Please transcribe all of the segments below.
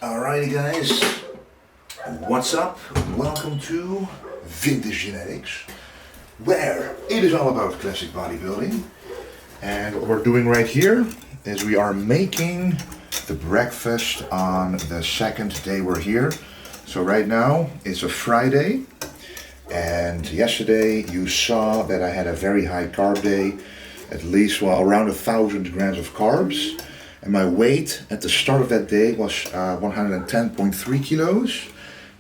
Alrighty guys, what's up? Welcome to Vintage Genetics, where it is all about classic bodybuilding. And what we're doing right here is we are making the breakfast on the second day we're here. So right now it's a Friday, and yesterday you saw that I had a very high carb day, at least around 1,000 grams of carbs. And my weight at the start of that day was 110.3 kilos,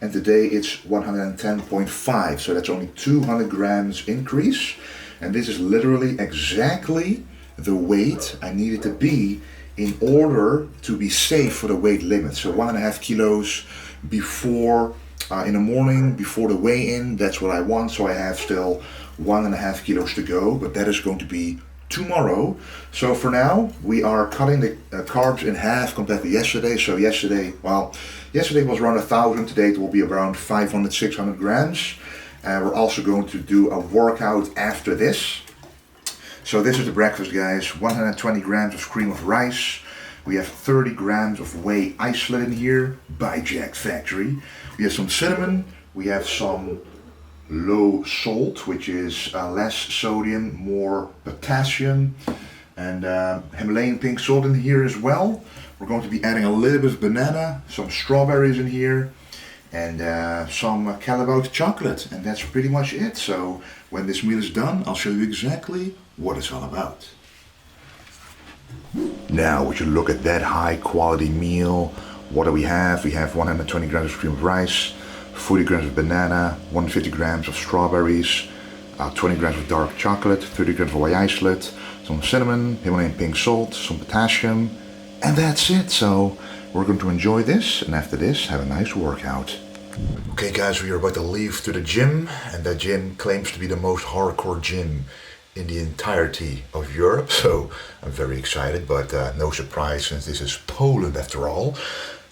and today it's 110.5, so that's only 200 grams increase. And this is literally exactly the weight I needed to be in order to be safe for the weight limit. So 1.5 kilos before, in the morning, before the weigh-in, that's what I want. So I have still 1.5 kilos to go, but that is going to be tomorrow. So for now we are cutting the carbs in half compared to yesterday. So yesterday was around 1,000. Today it will be around 500-600 grams. We're also going to do a workout after this. So this is the breakfast, guys. 120 grams of cream of rice. We have 30 grams of whey isolate in here by Jack Factory. We have some cinnamon. We have some low salt, which is less sodium, more potassium, and Himalayan pink salt in here as well. We're going to be adding a little bit of banana, some strawberries in here, and some Calabout chocolate, and that's pretty much it. So when this meal is done, I'll show you exactly what it's all about. Now, would you look at that high quality meal? What do we have? We have 120 grams of cream of rice, 40 grams of banana, 150 grams of strawberries, 20 grams of dark chocolate, 30 grams of whey isolate, some cinnamon, Himalayan pink salt, some potassium, and that's it. So we're going to enjoy this, and after this, have a nice workout. Okay guys, we are about to leave to the gym, and that gym claims to be the most hardcore gym in the entirety of Europe, so I'm very excited, but no surprise since this is Poland after all.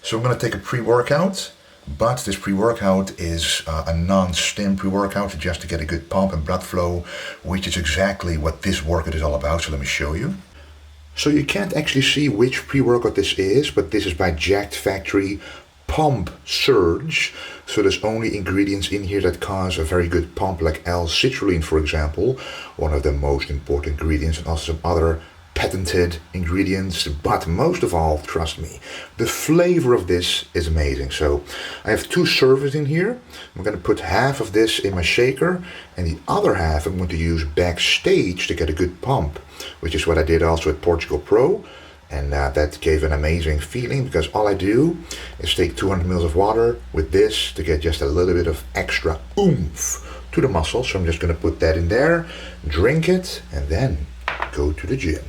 So I'm going to take a pre-workout. But this pre-workout is a non-stim pre-workout just to get a good pump and blood flow, which is exactly what this workout is all about. So let me show you. So you can't actually see which pre-workout this is, but this is by Jack Factory Pump Surge. So there's only ingredients in here that cause a very good pump, like L-citrulline, for example, one of the most important ingredients, and also some other patented ingredients. But most of all, trust me, the flavor of this is amazing. So I have 2 servings in here. I'm going to put half of this in my shaker, and the other half I'm going to use backstage to get a good pump, which is what I did also at Portugal Pro, and that gave an amazing feeling, because all I do is take 200 ml of water with this to get just a little bit of extra oomph to the muscle. So I'm just going to put that in there, drink it, and then go to the gym.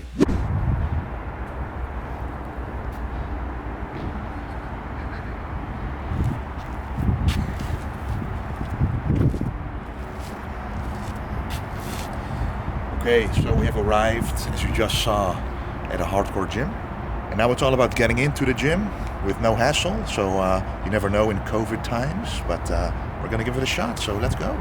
Okay, so we have arrived, as you just saw, at a hardcore gym. And now it's all about getting into the gym with no hassle. So you never know in COVID times, but we're gonna give it a shot, so let's go.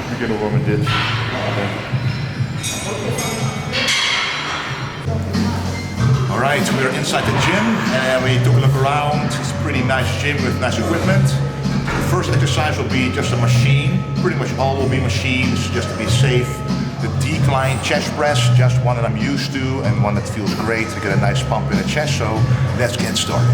We're gonna warm it. All right, we're inside the gym and we took a look around. It's a pretty nice gym with nice equipment. The first exercise will be just a machine. Pretty much all will be machines, just to be safe. The decline chest press, just one that I'm used to and one that feels great to get a nice pump in the chest. So let's get started.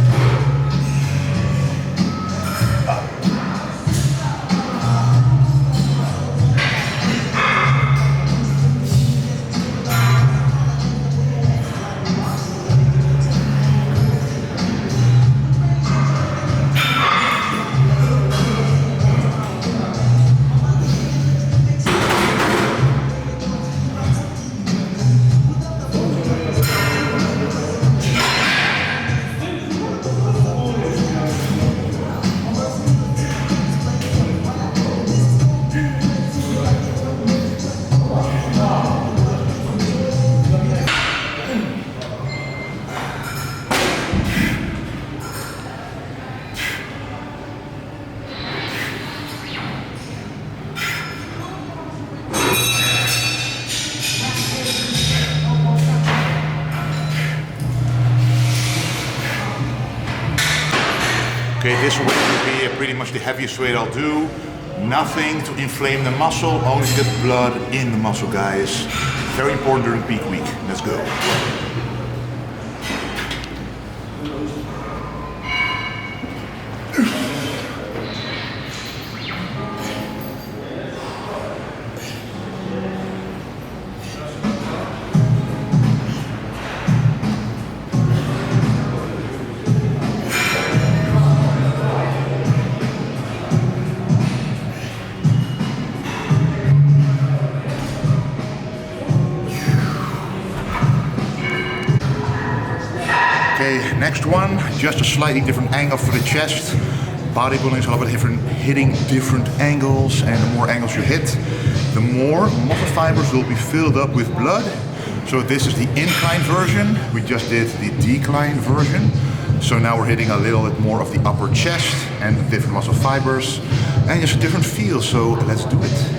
Okay, this weight will be pretty much the heaviest weight I'll do. Nothing to inflame the muscle, only to get blood in the muscle, guys. Very important during peak week. Let's go. Okay, next one, just a slightly different angle for the chest. Bodybuilding is all about hitting different angles, and the more angles you hit, the more muscle fibers will be filled up with blood. So this is the incline version. We just did the decline version. So now we're hitting a little bit more of the upper chest and different muscle fibers, and just a different feel, so let's do it.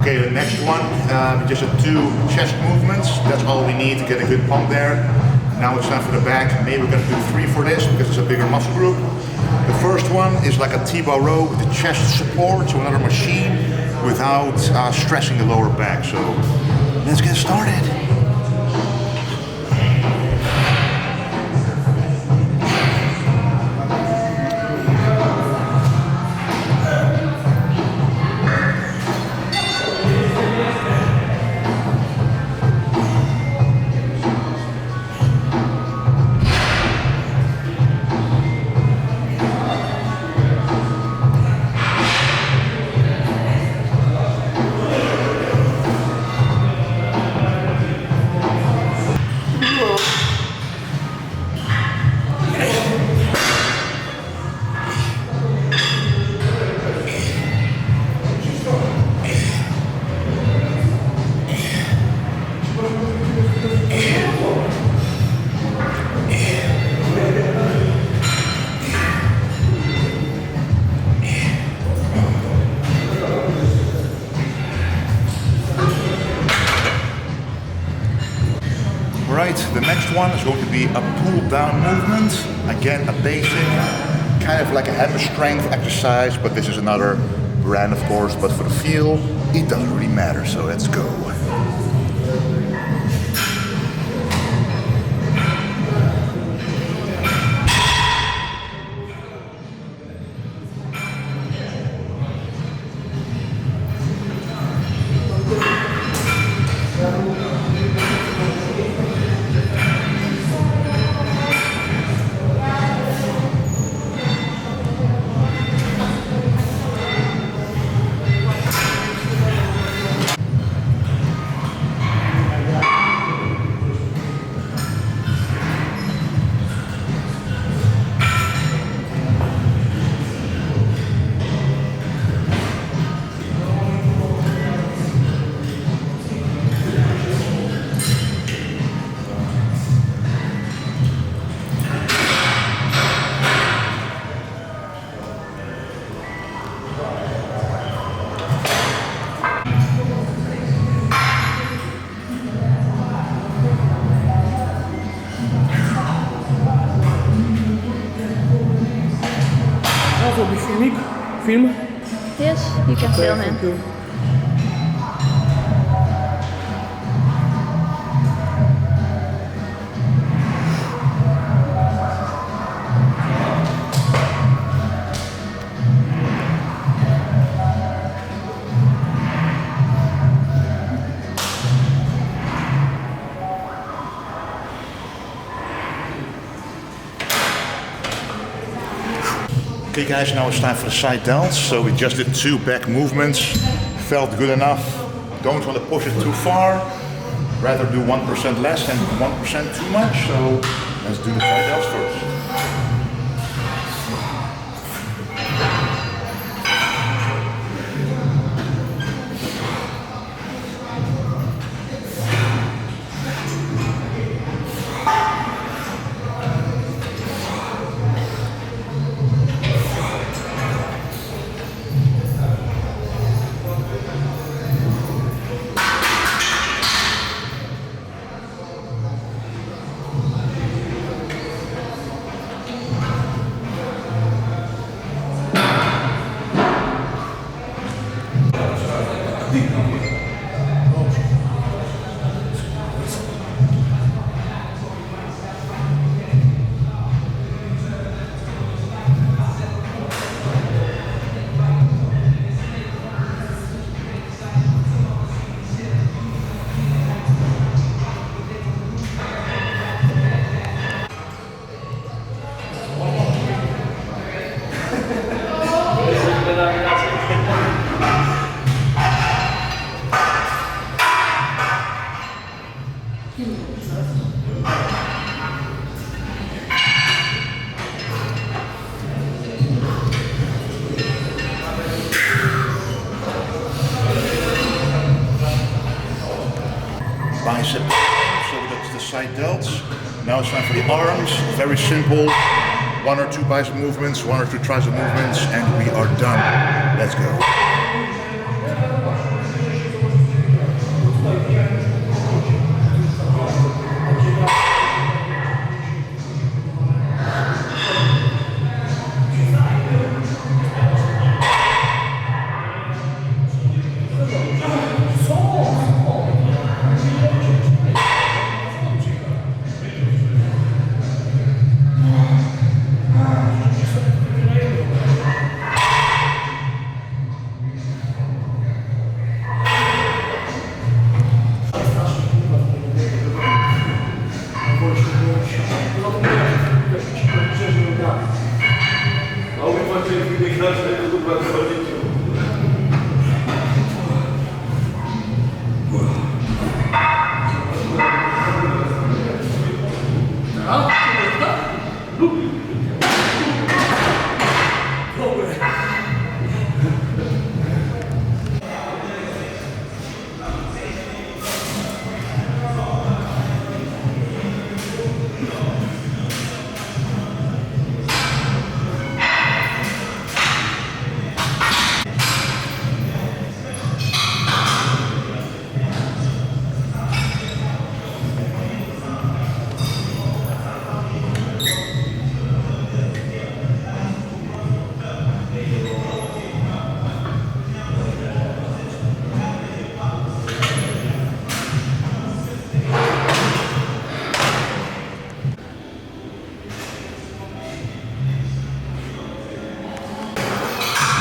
Okay, the next one, just 2 chest movements. That's all we need to get a good pump there. Now it's time for the back. Maybe we're gonna do 3 for this because it's a bigger muscle group. The first one is like a T-bar row with the chest support, so another machine without stressing the lower back. So let's get started. The next one is going to be a pull down movement. Again, a basic, kind of like a hammer strength exercise, but this is another brand, of course, but for the feel, it doesn't really matter, so let's go. film? Yes, you can film him. Thank you. Okay guys, now it's time for the side delts. So we just did 2 back movements, felt good enough. Don't want to push it too far, rather do 1% less than 1% too much. So let's do the side delts first. Bicep, so that's the side delts. Now it's time for the arms. Very simple. 1 or 2 bicep movements, 1 or 2 tricep movements, and we are done. Let's go.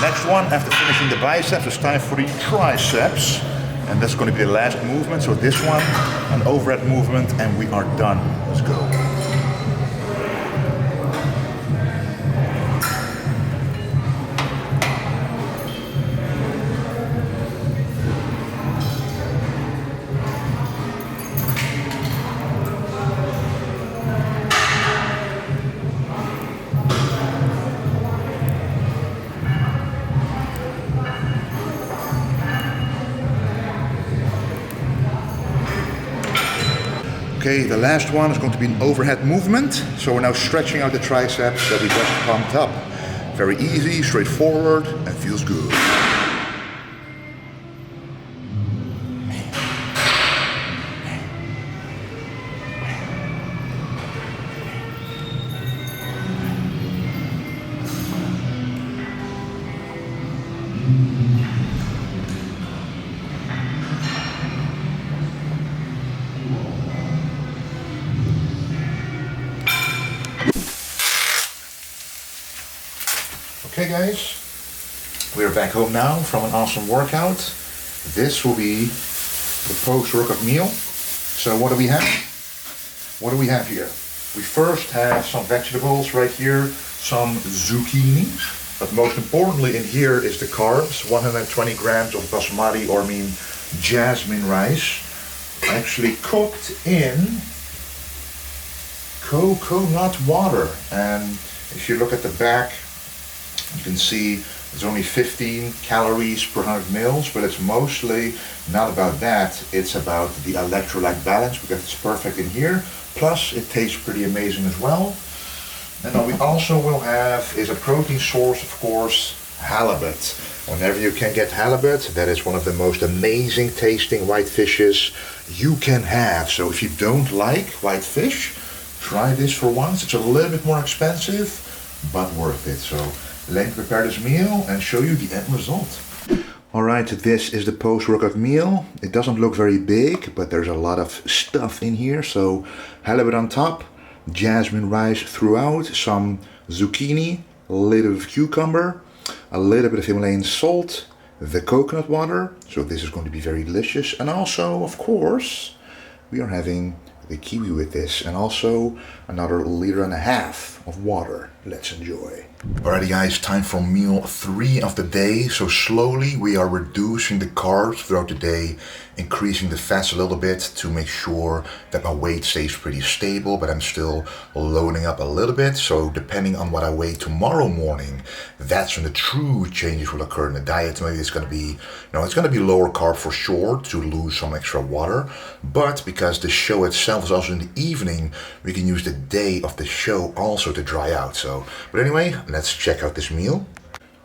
Next one, after finishing the biceps, it's time for the triceps. And that's going to be the last movement. So this one, an overhead movement, and we are done. Let's go. Okay, the last one is going to be an overhead movement. So we're now stretching out the triceps that we just pumped up. Very easy, straightforward, and feels good. Okay guys, we're back home now from an awesome workout. This will be the post-workout meal. So what do we have? What do we have here? We first have some vegetables right here, some zucchini. But most importantly in here is the carbs, 120 grams of basmati or jasmine rice. Actually cooked in coconut water. And if you look at the back, you can see it's only 15 calories per 100 mils, but it's mostly not about that. It's about the electrolyte balance because it's perfect in here. Plus, it tastes pretty amazing as well. And what we also will have is a protein source, of course, halibut. Whenever you can get halibut, that is one of the most amazing tasting white fishes you can have. So if you don't like white fish, try this for once. It's a little bit more expensive, but worth it. So let me prepare this meal and show you the end result. Alright, this is the post-workout meal. It doesn't look very big, but there's a lot of stuff in here. So halibut on top, jasmine rice throughout, some zucchini, a little bit of cucumber, a little bit of Himalayan salt, the coconut water. So this is going to be very delicious. And also, of course, we are having the kiwi with this, and also another 1.5 liters of water. Let's enjoy. Alrighty guys, time for meal 3 of the day. So slowly we are reducing the carbs throughout the day, increasing the fats a little bit to make sure that my weight stays pretty stable, but I'm still loading up a little bit. So depending on what I weigh tomorrow morning, that's when the true changes will occur in the diet. Maybe it's going to be, it's going to be lower carb for sure to lose some extra water. But because the show itself is also in the evening, we can use the day of the show also to dry out. So, but anyway, let's check out this meal.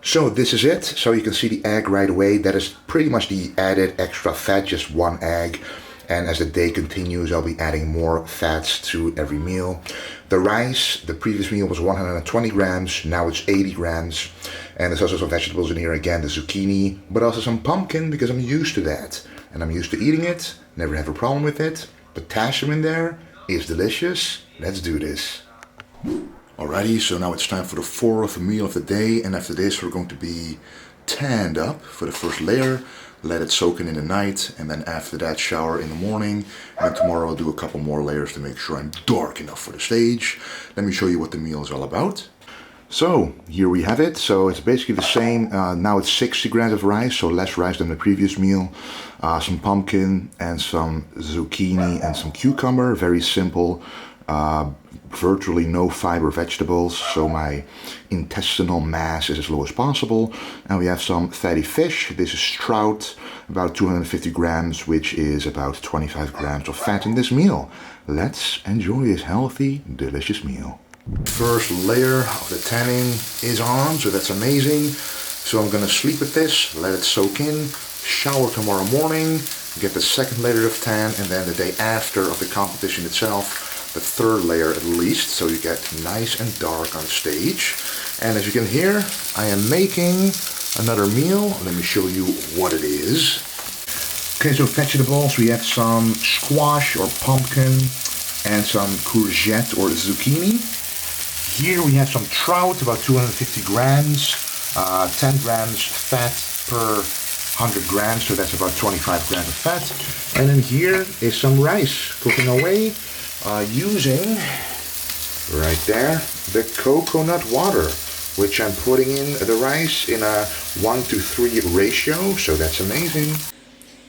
So this is it. So you can see the egg right away. That is pretty much the added extra fat, just 1 egg. And as the day continues, I'll be adding more fats to every meal. The rice, the previous meal was 120 grams. Now it's 80 grams. And there's also some vegetables in here again, the zucchini, but also some pumpkin because I'm used to that. And I'm used to eating it. Never have a problem with it. Potassium in there is delicious. Let's do this. Alrighty, so now it's time for the 4th meal of the day, and after this we're going to be tanned up for the first layer, let it soak in the night, and then after that shower in the morning, and tomorrow I'll do a couple more layers to make sure I'm dark enough for the stage. Let me show you what the meal is all about. So here we have it. So it's basically the same. Now it's 60 grams of rice, so less rice than the previous meal. Some pumpkin and some zucchini and some cucumber, very simple. Virtually no fiber vegetables, so my intestinal mass is as low as possible. And we have some fatty fish. This is trout, about 250 grams, which is about 25 grams of fat in this meal. Let's enjoy this healthy, delicious meal. First layer of the tanning is on, so that's amazing. So I'm gonna sleep with this, let it soak in, shower tomorrow morning, get the second layer of tan, and then the day after of the competition itself, the 3rd layer at least, so you get nice and dark on stage. And as you can hear, I am making another meal. Let me show you what it is. Okay, so vegetables, we have some squash or pumpkin and some courgette or zucchini. Here we have some trout, about 250 grams, 10 grams fat per 100 grams, so that's about 25 grams of fat. And then here is some rice cooking away. Using, right there, the coconut water, which I'm putting in the rice in a 1:3 ratio, so that's amazing.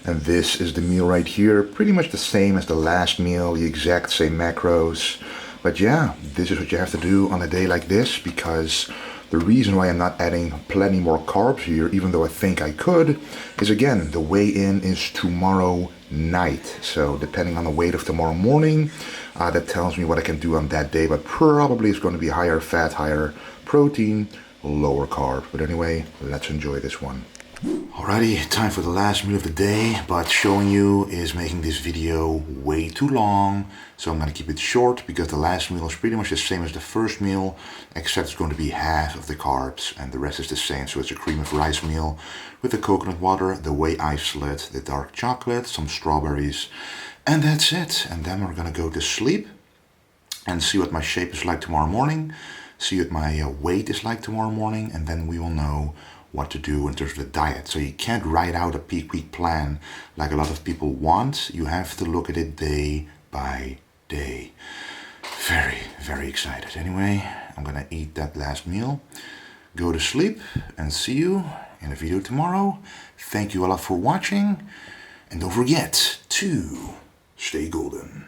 And this is the meal right here, pretty much the same as the last meal, the exact same macros. But yeah, this is what you have to do on a day like this, because the reason why I'm not adding plenty more carbs here, even though I think I could, is again, the weigh-in is tomorrow night. So depending on the weight of tomorrow morning, that tells me what I can do on that day, but probably it's going to be higher fat, higher protein, lower carb. But anyway, let's enjoy this one. Alrighty, time for the last meal of the day, but showing you is making this video way too long, so I'm going to keep it short because the last meal is pretty much the same as the first meal, except it's going to be half of the carbs and the rest is the same. So it's a cream of rice meal with the coconut water, the whey isolate, the dark chocolate, some strawberries, and that's it. And then we're going to go to sleep and see what my shape is like tomorrow morning. see what my weight is like tomorrow morning, and then we will know what to do in terms of the diet. So you can't write out a peak week plan like a lot of people want. You have to look at it day by day. Very, very excited. Anyway, I'm gonna eat that last meal, go to sleep, and see you in a video tomorrow. Thank you a lot for watching, and don't forget to stay golden.